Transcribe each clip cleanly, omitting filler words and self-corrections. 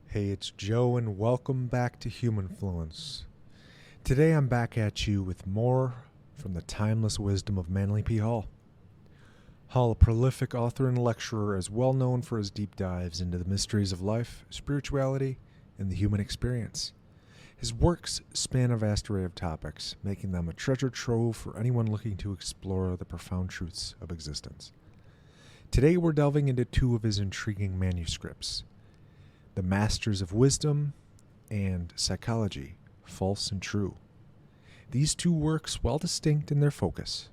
Hey, it's Joe, and welcome back to Humanfluence. Today I'm back at you with more from the timeless wisdom of Manly P. Hall. Hall, a prolific author and lecturer, is well known for his deep dives into the mysteries of life, spirituality, and the human experience. His works span a vast array of topics, making them a treasure trove for anyone looking to explore the profound truths of existence. Today we're delving into two of his intriguing manuscripts, The Masters of Wisdom and Psychology, False and True. These two works, while distinct in their focus,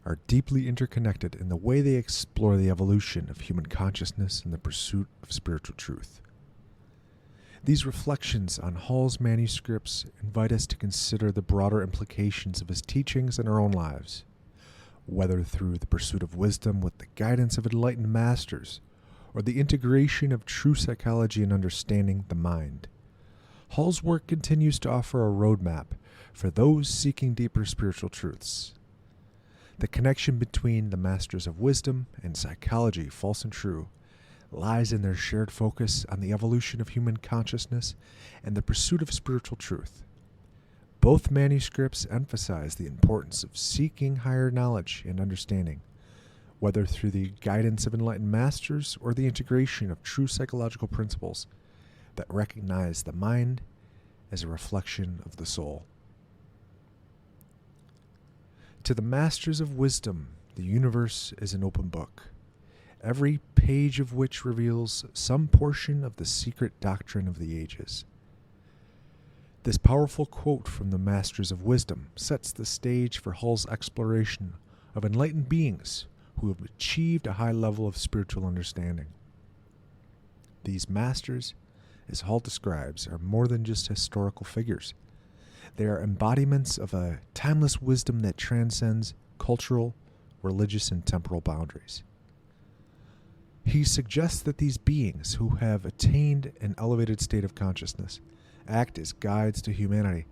are deeply interconnected in the way they explore the evolution of human consciousness and the pursuit of spiritual truth. These reflections on Hall's manuscripts invite us to consider the broader implications of his teachings in our own lives, whether through the pursuit of wisdom with the guidance of enlightened masters, or the integration of true psychology and understanding the mind. Hall's work continues to offer a roadmap for those seeking deeper spiritual truths. The connection between the Masters of Wisdom and Psychology, False and True, lies in their shared focus on the evolution of human consciousness and the pursuit of spiritual truth. Both manuscripts emphasize the importance of seeking higher knowledge and understanding, whether through the guidance of enlightened masters or the integration of true psychological principles that recognize the mind as a reflection of the soul. To the Masters of Wisdom, the universe is an open book, every page of which reveals some portion of the secret doctrine of the ages. This powerful quote from the Masters of Wisdom sets the stage for Hall's exploration of enlightened beings who have achieved a high level of spiritual understanding. These masters, as Hall describes, are more than just historical figures. They are embodiments of a timeless wisdom that transcends cultural, religious, and temporal boundaries. He suggests that these beings who have attained an elevated state of consciousness act as guides to humanity,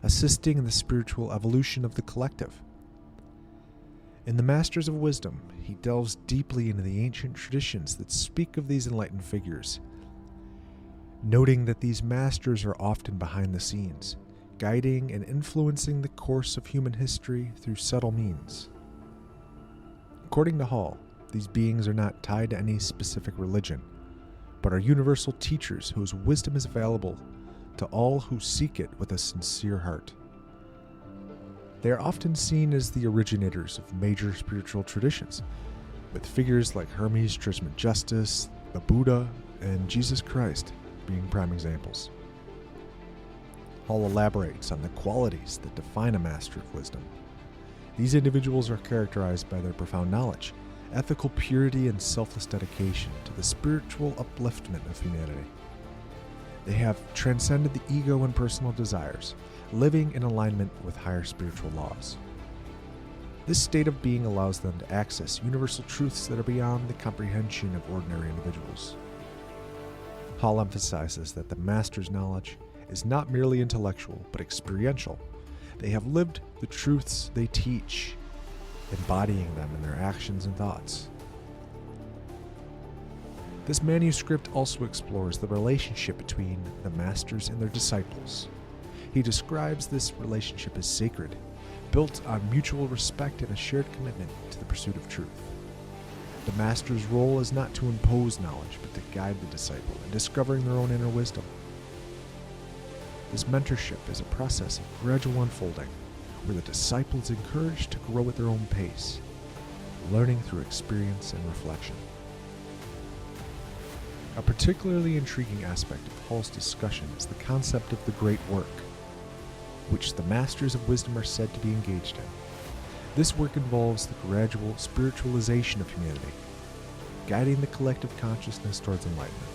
assisting in the spiritual evolution of the collective. In The Masters of Wisdom, he delves deeply into the ancient traditions that speak of these enlightened figures, noting that these masters are often behind the scenes, guiding and influencing the course of human history through subtle means. According to Hall, these beings are not tied to any specific religion, but are universal teachers whose wisdom is available to all who seek it with a sincere heart. They are often seen as the originators of major spiritual traditions, with figures like Hermes Trismegistus, the Buddha, and Jesus Christ being prime examples. Hall elaborates on the qualities that define a master of wisdom. These individuals are characterized by their profound knowledge, ethical purity, and selfless dedication to the spiritual upliftment of humanity. They have transcended the ego and personal desires, living in alignment with higher spiritual laws. This state of being allows them to access universal truths that are beyond the comprehension of ordinary individuals. Hall emphasizes that the master's knowledge is not merely intellectual, but experiential. They have lived the truths they teach, embodying them in their actions and thoughts. This manuscript also explores the relationship between the masters and their disciples. He describes this relationship as sacred, built on mutual respect and a shared commitment to the pursuit of truth. The master's role is not to impose knowledge, but to guide the disciple in discovering their own inner wisdom. This mentorship is a process of gradual unfolding, where the disciple is encouraged to grow at their own pace, learning through experience and reflection. A particularly intriguing aspect of Hall's discussion is the concept of the great work, which the Masters of Wisdom are said to be engaged in. This work involves the gradual spiritualization of humanity, guiding the collective consciousness towards enlightenment.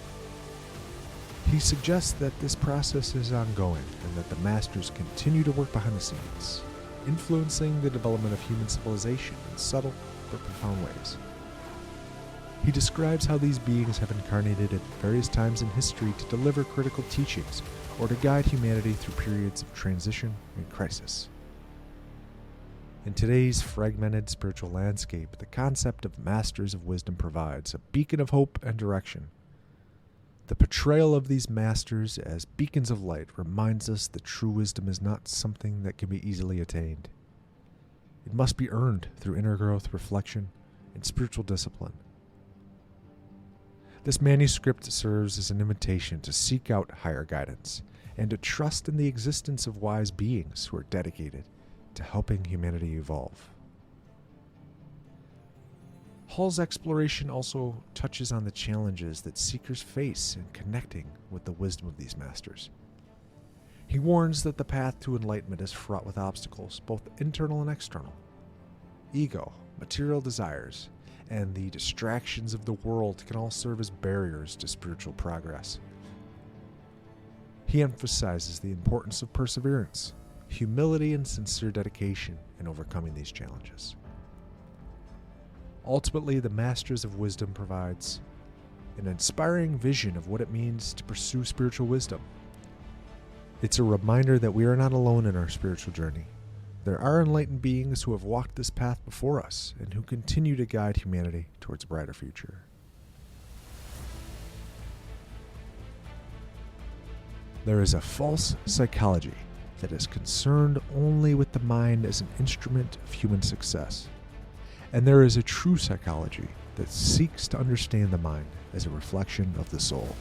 He suggests that this process is ongoing and that the Masters continue to work behind the scenes, influencing the development of human civilization in subtle but profound ways. He describes how these beings have incarnated at various times in history to deliver critical teachings or to guide humanity through periods of transition and crisis. In today's fragmented spiritual landscape, the concept of Masters of Wisdom provides a beacon of hope and direction. The portrayal of these masters as beacons of light reminds us that true wisdom is not something that can be easily attained. It must be earned through inner growth, reflection, and spiritual discipline. This manuscript serves as an invitation to seek out higher guidance and to trust in the existence of wise beings who are dedicated to helping humanity evolve. Hall's exploration also touches on the challenges that seekers face in connecting with the wisdom of these masters. He warns that the path to enlightenment is fraught with obstacles, both internal and external. Ego, material desires, and the distractions of the world can all serve as barriers to spiritual progress. He emphasizes the importance of perseverance, humility, and sincere dedication in overcoming these challenges. Ultimately, the Masters of Wisdom provides an inspiring vision of what it means to pursue spiritual wisdom. It's a reminder that we are not alone in our spiritual journey. There are enlightened beings who have walked this path before us and who continue to guide humanity towards a brighter future. There is a false psychology that is concerned only with the mind as an instrument of human success. And there is a true psychology that seeks to understand the mind as a reflection of the soul.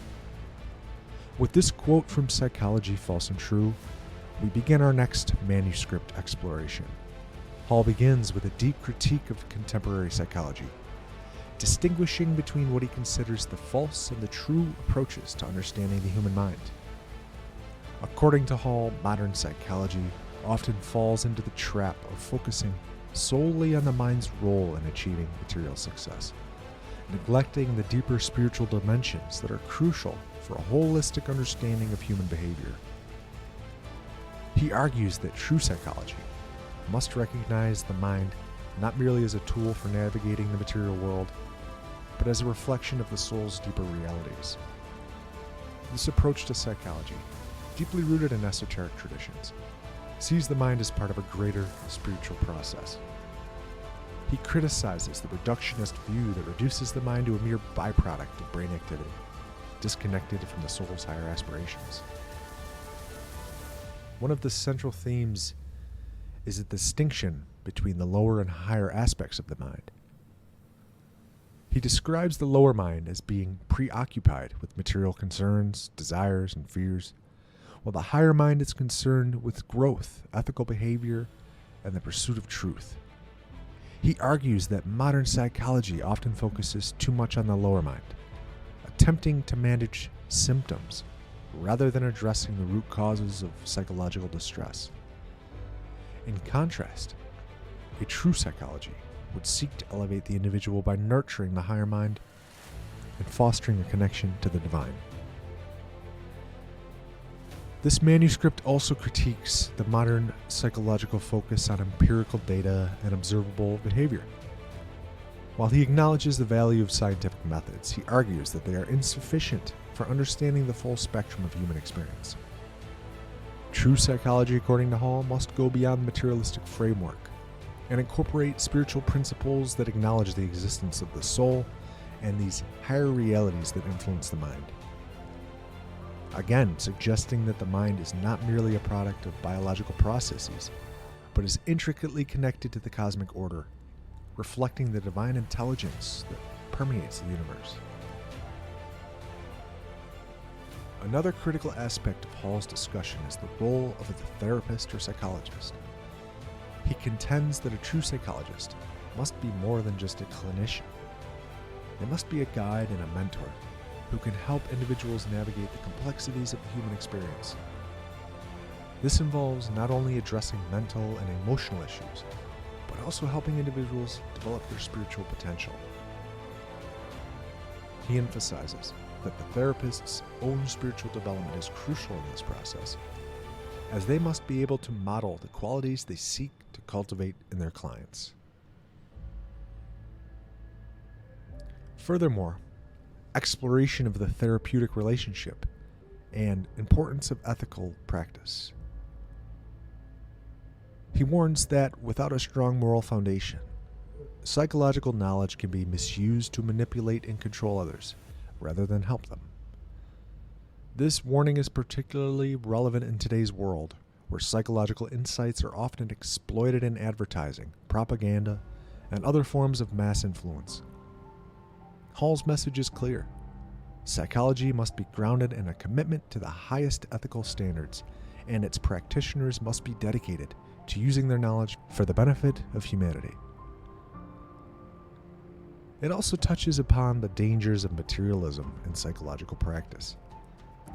With this quote from Psychology, False and True, we begin our next manuscript exploration. Hall begins with a deep critique of contemporary psychology, distinguishing between what he considers the false and the true approaches to understanding the human mind. According to Hall, modern psychology often falls into the trap of focusing solely on the mind's role in achieving material success, neglecting the deeper spiritual dimensions that are crucial for a holistic understanding of human behavior. He argues that true psychology must recognize the mind not merely as a tool for navigating the material world, but as a reflection of the soul's deeper realities. This approach to psychology, deeply rooted in esoteric traditions, sees the mind as part of a greater spiritual process. He criticizes the reductionist view that reduces the mind to a mere byproduct of brain activity, disconnected from the soul's higher aspirations. One of the central themes is the distinction between the lower and higher aspects of the mind. He describes the lower mind as being preoccupied with material concerns, desires, and fears, while the higher mind is concerned with growth, ethical behavior, and the pursuit of truth. He argues that modern psychology often focuses too much on the lower mind, attempting to manage symptoms rather than addressing the root causes of psychological distress. In contrast, a true psychology would seek to elevate the individual by nurturing the higher mind and fostering a connection to the divine. This manuscript also critiques the modern psychological focus on empirical data and observable behavior. While he acknowledges the value of scientific methods, he argues that they are insufficient for understanding the full spectrum of human experience. True psychology, according to Hall, must go beyond the materialistic framework and incorporate spiritual principles that acknowledge the existence of the soul and these higher realities that influence the mind. Again, suggesting that the mind is not merely a product of biological processes, but is intricately connected to the cosmic order, reflecting the divine intelligence that permeates the universe. Another critical aspect of Hall's discussion is the role of the therapist or psychologist. He contends that a true psychologist must be more than just a clinician. They must be a guide and a mentor who can help individuals navigate the complexities of the human experience. This involves not only addressing mental and emotional issues, but also helping individuals develop their spiritual potential. He emphasizes that the therapist's own spiritual development is crucial in this process, as they must be able to model the qualities they seek to cultivate in their clients. Furthermore, exploration of the therapeutic relationship and importance of ethical practice. He warns that without a strong moral foundation, psychological knowledge can be misused to manipulate and control others rather than help them. This warning is particularly relevant in today's world, where psychological insights are often exploited in advertising, propaganda, and other forms of mass influence. Hall's message is clear. Psychology must be grounded in a commitment to the highest ethical standards, and its practitioners must be dedicated to using their knowledge for the benefit of humanity. It also touches upon the dangers of materialism in psychological practice,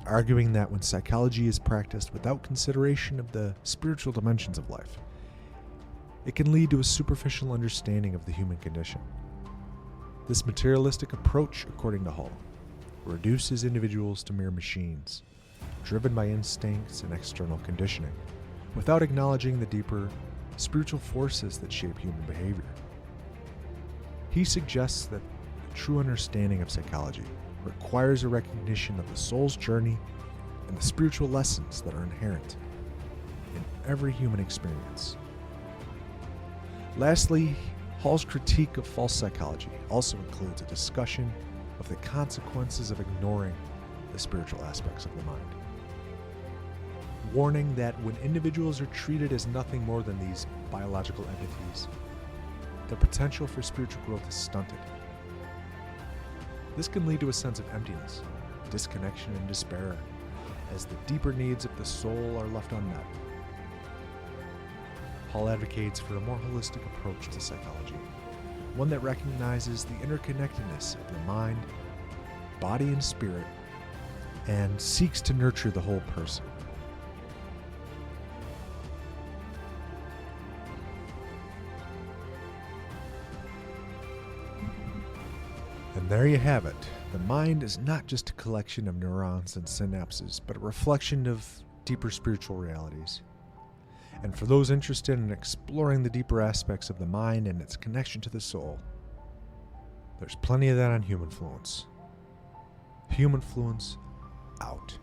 arguing that when psychology is practiced without consideration of the spiritual dimensions of life, it can lead to a superficial understanding of the human condition. This materialistic approach, according to Hall, reduces individuals to mere machines, driven by instincts and external conditioning, without acknowledging the deeper spiritual forces that shape human behavior. He suggests that the true understanding of psychology requires a recognition of the soul's journey and the spiritual lessons that are inherent in every human experience. Lastly, Hall's critique of false psychology also includes a discussion of the consequences of ignoring the spiritual aspects of the mind, warning that when individuals are treated as nothing more than these biological entities, the potential for spiritual growth is stunted. This can lead to a sense of emptiness, disconnection, and despair, as the deeper needs of the soul are left unmet. Hall advocates for a more holistic approach to psychology, one that recognizes the interconnectedness of the mind, body, and spirit, and seeks to nurture the whole person. And there you have it. The mind is not just a collection of neurons and synapses, but a reflection of deeper spiritual realities. And for those interested in exploring the deeper aspects of the mind and its connection to the soul, there's plenty of that on Humanfluence. Humanfluence out.